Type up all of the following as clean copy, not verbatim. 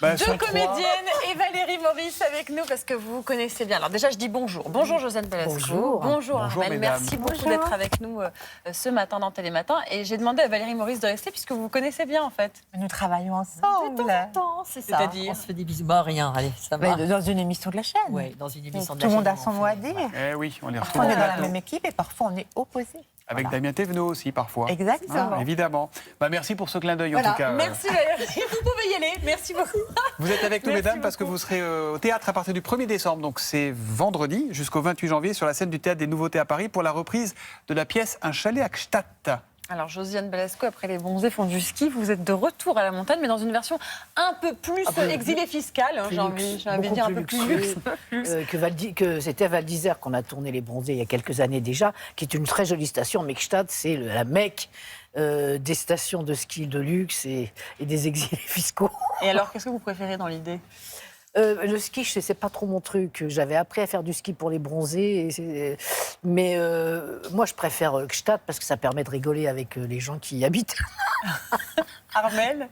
Bah, Deux comédiennes et Valérie Maurice avec nous parce que vous vous connaissez bien. Alors déjà, je dis bonjour. Bonjour Josiane Balasco. Bonjour. Bonjour Bonjour, Armelle. mesdames. Merci beaucoup d'être avec nous ce matin dans Télématin. Et j'ai demandé à Valérie Maurice de rester puisque vous vous connaissez bien en fait. Nous travaillons ensemble. De temps en temps, c'est ça. On se fait des bisous. Bah, rien, allez, ça va. Dans une émission de la chaîne. Oui, dans une émission de Tout la le monde chaîne, a son on mot à fait- dire. Eh oui, on les retrouve Parfois on est en dans la plateau. même équipe et parfois on est opposés. Avec Voilà. Damien Thévenot aussi, parfois. Exactement. Ah, évidemment. Bah, merci pour ce clin d'œil, en Voilà. tout cas. Merci Valérie. Vous pouvez y aller. Merci beaucoup. Vous êtes avec nous, Merci mesdames, parce que beaucoup. vous serez au théâtre à partir du 1er décembre. Donc, c'est vendredi jusqu'au 28 janvier sur la scène du Théâtre des Nouveautés à Paris pour la reprise de la pièce Un chalet à Gstaad. Alors Josiane Balasco, après les bronzés font du ski, vous êtes de retour à la montagne, mais dans une version un peu plus exilée fiscale, hein, j'ai envie de dire un peu plus luxe. Que c'était à Val d'Isère qu'on a tourné Les Bronzés il y a quelques années déjà, qui est une très jolie station. Mais Gstaad, c'est la Mecque des stations de ski de luxe et des exilés fiscaux. Et alors, qu'est-ce que vous préférez dans l'idée ? Le ski, c'est pas trop mon truc. J'avais appris à faire du ski pour Les Bronzés, mais moi je préfère Gstaad parce que ça permet de rigoler avec les gens qui y habitent. Armelle ?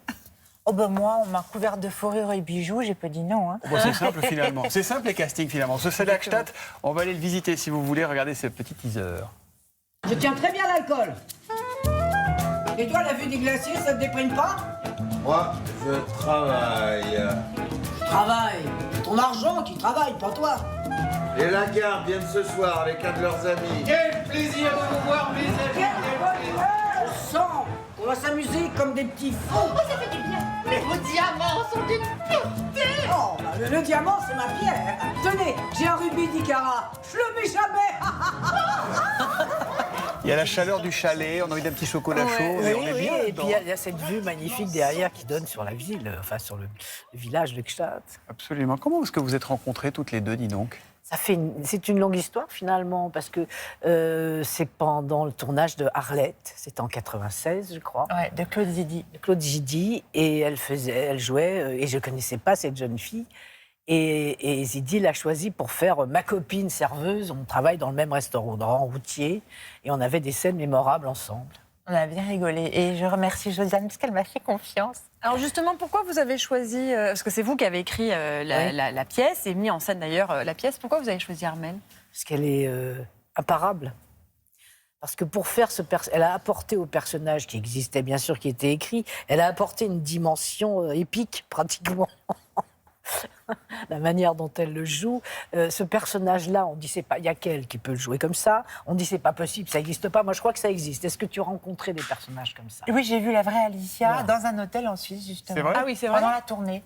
Oh ben moi, on m'a couvert de fourrure et bijoux, j'ai pas dit non. Hein. Bon, c'est simple, finalement. C'est simple, les castings, finalement. Ce chalet à Gstaad, on va aller le visiter, si vous voulez. Regardez ce petit teaser. Je tiens très bien l'alcool. Et toi, la vue des glaciers, ça te déprime pas? Moi, je travaille. Travaille. Ton argent qui travaille, pas toi. Les Lagarde viennent ce soir avec un de leurs amis. Quel plaisir de vous voir, mes amis. Je sens. On va s'amuser comme des petits fous. Oh, ça fait du bien. Mais vos diamants sont d'une pureté. Oh, bah, le diamant, c'est ma pierre. Tenez, j'ai un rubis d'Icara. Je le mets jamais. Il y a la chaleur du chalet, on a envie d'un petit chocolat chaud, et on est bien et dedans. puis il y a cette vue magnifique derrière qui donne sur la ville, enfin sur le village de Gstaad. Absolument. Comment est-ce que vous êtes rencontrées toutes les deux, dis donc? C'est une longue histoire finalement, parce que c'est pendant le tournage de Arlette, c'était en 96 je crois, Ouais, de Claude Zidi. de Claude Zidi, et elle jouait, et je ne connaissais pas cette jeune fille, et Zidi l'a choisie pour faire ma copine serveuse. On travaille dans le même restaurant routier, et on avait des scènes mémorables ensemble. On a bien rigolé. Et je remercie Josiane parce qu'elle m'a fait confiance. Alors justement, pourquoi vous avez choisi, parce que c'est vous qui avez écrit la pièce et mis en scène d'ailleurs la pièce, pourquoi vous avez choisi Armelle ? Parce qu'elle est imparable. Parce que pour faire elle a apporté au personnage qui existait, bien sûr, qui était écrit, elle a apporté une dimension épique, pratiquement. La manière dont elle le joue. Ce personnage-là, on dit, c'est pas, il y a qu'elle qui peut le jouer comme ça. On dit, c'est pas possible, ça n'existe pas. Moi, je crois que ça existe. Est-ce que tu as rencontré des personnages comme ça? Et oui, j'ai vu la vraie Alicia Voilà. dans un hôtel en Suisse, justement. C'est vrai ? Ah oui, c'est vrai. Pendant la tournée.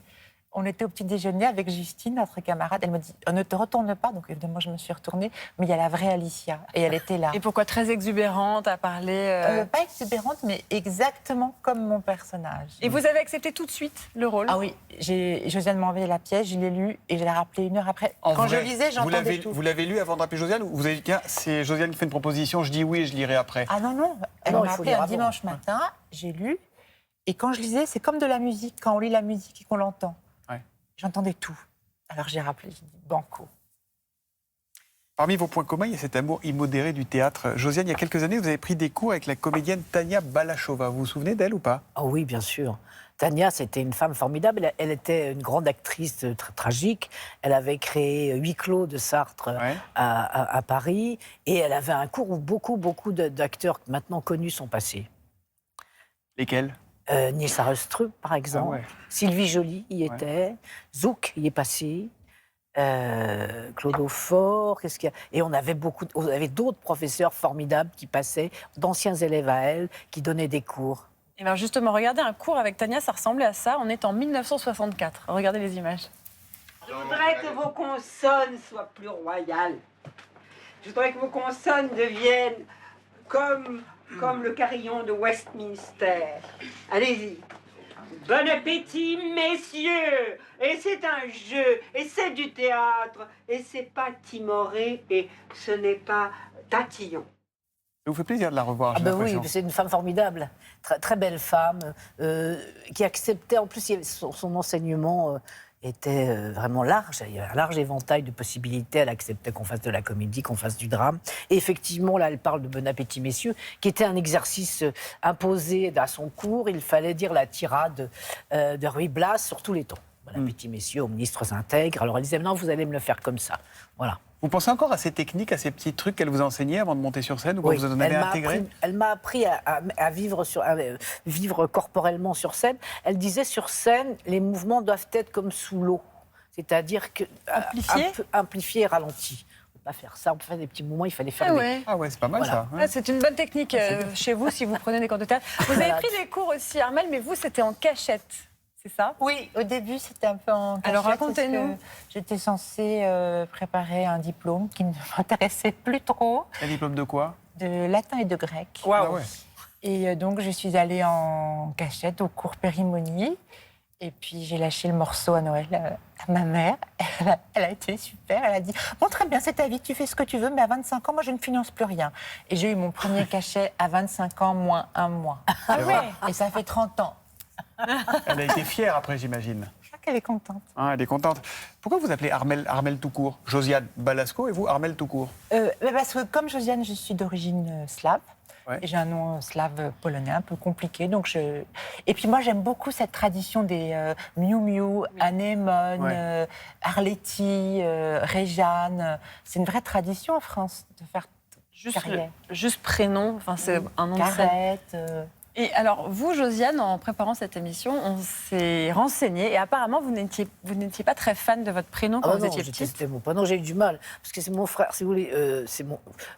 On était au petit déjeuner avec Justine, notre camarade. Elle me dit, ne te retourne pas. Donc évidemment, je me suis retournée. Mais il y a la vraie Alicia. Et elle était là. Et pourquoi très exubérante à parler Pas exubérante, mais exactement comme mon personnage. Et vous avez accepté tout de suite le rôle ? Ah oui, Josiane m'a envoyé la pièce, je l'ai lue et je l'ai rappelée 1 heure après. En Quand vrai, je lisais, j'entendais tout. Vous l'avez lu avant de rappeler Josiane, ou vous avez dit, tiens, c'est Josiane qui fait une proposition, je dis oui et je lirai après? Ah non, non, elle Non, il m'a faut appelé lire un avant. dimanche matin, j'ai lu, et quand je lisais, c'est comme de la musique, quand on lit la musique et qu'on l'entend. Ouais. J'entendais tout. Alors j'ai rappelé, j'ai dit banco. Parmi vos points communs, il y a cet amour immodéré du théâtre. Josiane, il y a quelques années, vous avez pris des cours avec la comédienne Tania Balachova. Vous vous souvenez d'elle ou pas? Ah oui, bien sûr. Tania, c'était une femme formidable. Elle était une grande actrice tragique. Elle avait créé Huis clos de Sartre Ouais. à Paris. Et elle avait un cours où beaucoup d'acteurs maintenant connus sont passés. Lesquels? Nils Arestrup, par exemple. Ah ouais. Sylvie Joly y était. Zouk y est passé. Claude Aufort, qu'est-ce qu'il y a? Et on avait d'autres professeurs formidables qui passaient, d'anciens élèves à elle, qui donnaient des cours. Et bien justement, regardez un cours avec Tania, ça ressemblait à ça. On est en 1964. Regardez les images. Je voudrais que vos consonnes soient plus royales. Je voudrais que vos consonnes deviennent comme le carillon de Westminster. Allez-y. Bon appétit, messieurs. Et c'est un jeu, et c'est du théâtre, et c'est pas timoré, et ce n'est pas tatillon. Ça vous fait plaisir de la revoir, j'ai Ah ben oui, l'impression. c'est une femme formidable, très, très belle femme, qui acceptait, en plus son enseignement était vraiment large, il y avait un large éventail de possibilités, elle acceptait qu'on fasse de la comédie, qu'on fasse du drame. Et effectivement, là, elle parle de Bon appétit, messieurs, qui était un exercice imposé à son cours, il fallait dire la tirade de Ruy Blas sur tous les tons. Voilà, petits messieurs, aux ministres intègres. Alors elle disait, non, vous allez me le faire comme ça. Voilà. Vous pensez encore à ces techniques, à ces petits trucs qu'elle vous a enseignés avant de monter sur scène ou Oui, vous en avez intégré? elle m'a appris à vivre, vivre corporellement sur scène. Elle disait, sur scène, les mouvements doivent être comme sous l'eau. C'est-à-dire que amplifié et ralenti. On ne peut pas faire ça, on peut faire des petits mouvements, il fallait faire Ah ouais, c'est pas mal ça. Ah, c'est une bonne technique chez vous si vous prenez des cours de théâtre. Vous avez pris des cours aussi, Armelle, mais vous, c'était en cachette, c'est ça? Oui, au début, c'était un peu en cachette. Alors, parce racontez-nous. que j'étais censée préparer un diplôme qui ne m'intéressait plus trop, Un diplôme de quoi? de latin et de grec. Ah ouais. Et donc, je suis allée en cachette au cours Périmonie. Et puis, j'ai lâché le morceau à Noël à ma mère. Elle a été super. Elle a dit, bon, très bien, c'est ta vie, tu fais ce que tu veux, mais à 25 ans, moi, je ne finance plus rien. Et j'ai eu mon premier cachet à 25 ans, moins un mois. Ah ouais. Et ça fait 30 ans. Elle a été fière après, j'imagine. Je crois qu'elle est contente. Ah, elle est contente. Pourquoi vous appelez Armelle tout court? Josiane Balasco et vous, Armelle tout court? Mais parce que comme Josiane, je suis d'origine slave. Ouais. Et j'ai un nom slave polonais un peu compliqué. Et puis moi, j'aime beaucoup cette tradition des Miu Miu, Anémone, Arletty, Réjeanne. C'est une vraie tradition en France de faire carrière. Juste prénom, enfin, c'est un nom de scène. Carrette. Et alors, vous, Josiane, en préparant cette émission, on s'est renseigné et apparemment, vous n'étiez pas très fan de votre prénom quand vous étiez petite. C'était mon prénom, j'ai eu du mal. Parce que c'est mon frère, si vous voulez,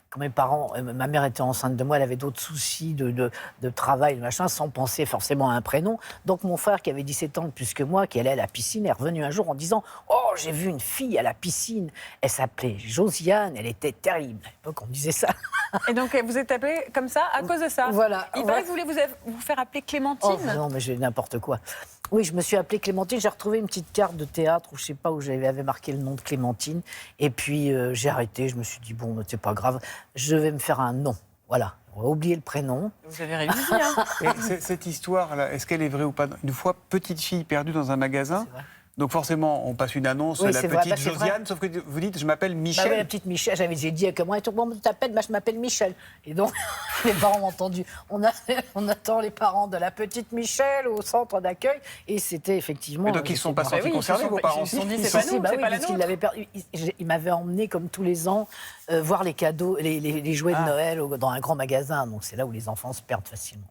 quand mes parents, ma mère était enceinte de moi, elle avait d'autres soucis de travail, machin, sans penser forcément à un prénom. Donc mon frère, qui avait 17 ans de plus que moi, qui allait à la piscine, est revenu un jour en disant « Oh, j'ai vu une fille à la piscine. Elle s'appelait Josiane, elle était terrible. » À l'époque, on disait ça. Et donc, vous êtes appelée comme ça à cause de ça. Voilà. Il paraît que vous voulez vous faire appeler Clémentine. Oh, non, mais j'ai n'importe quoi. Oui, je me suis appelée Clémentine. J'ai retrouvé une petite carte de théâtre où je sais pas où j'avais marqué le nom de Clémentine. Et puis j'ai arrêté. Je me suis dit bon, c'est pas grave. Je vais me faire un nom. Voilà. On va oublier le prénom. Vous avez réussi, hein. Et cette histoire-là, est-ce qu'elle est vraie ou pas? Une fois, petite fille perdue dans un magasin. C'est vrai. Donc forcément, on passe une annonce, Oui, la c'est petite vrai, c'est Josiane, vrai. sauf que vous dites, je m'appelle Michel. Bah oui, la petite Michel, j'ai dit à comment tu t'appelles, je m'appelle Michel. Et donc, les parents ont entendu. On attend les parents de la petite Michel au centre d'accueil. Et c'était effectivement. Et donc, ils ne sont pas Bah sentis oui, concernés, vos parents? ils se sont dit, Ils c'est sont- pas nous, c'est pas la parce qu'il nôtre. avait perdu. Il m'avait emmené, comme tous les ans, voir les cadeaux, les jouets de Noël dans un grand magasin. Donc, c'est là où les enfants se perdent facilement.